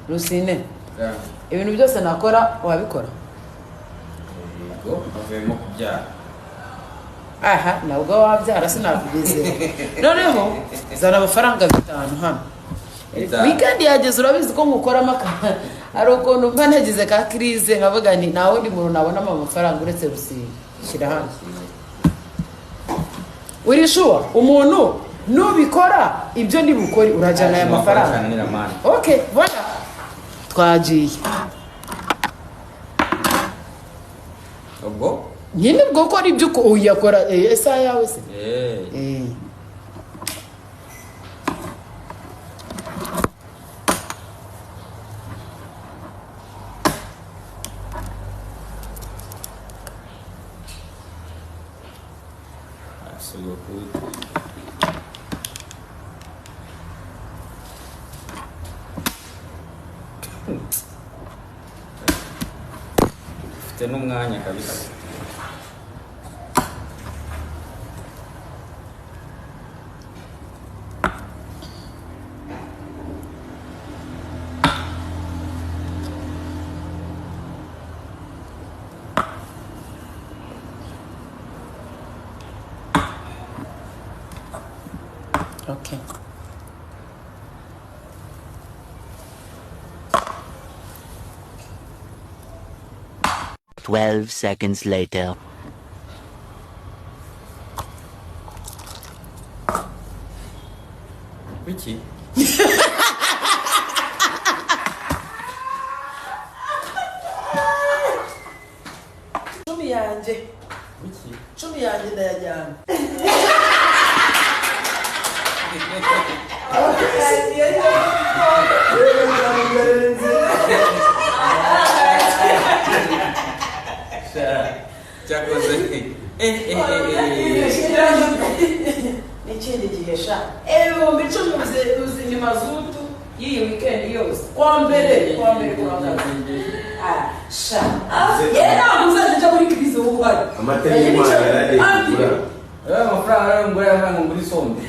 Rusine ibintu byose nakora wabikora yego avemo kubyara aha nabwo wabyara sinakubize noneho zana amafaranga 5 hano weekend yageze urabizi ko ngukora amaka ari ukuntu mba nagize ka crise nkavuga ni nawe ndi muntu nabona amafaranga uretse Rusine shira hano urishuwa umuntu nubikora ibyo ndi bukori urajana aya mafaranga okay voilà twagiye ubwo nyine bwo ko ari byo ko uyakora esa yawe se ufite n'umwanya kabisa okay 12 seconds later. Wiki. Chumi yanje. Wiki. Chumi yanje ndayajyana. Cyakoze n'ikindi gihe sha ibihumbi 10 uzini mazutu iyi weekend yose kwa mbere sha yena muzaje muri krizo ubari amateka y'Imana yaragekura amafaranga arangura yavanga muri sombe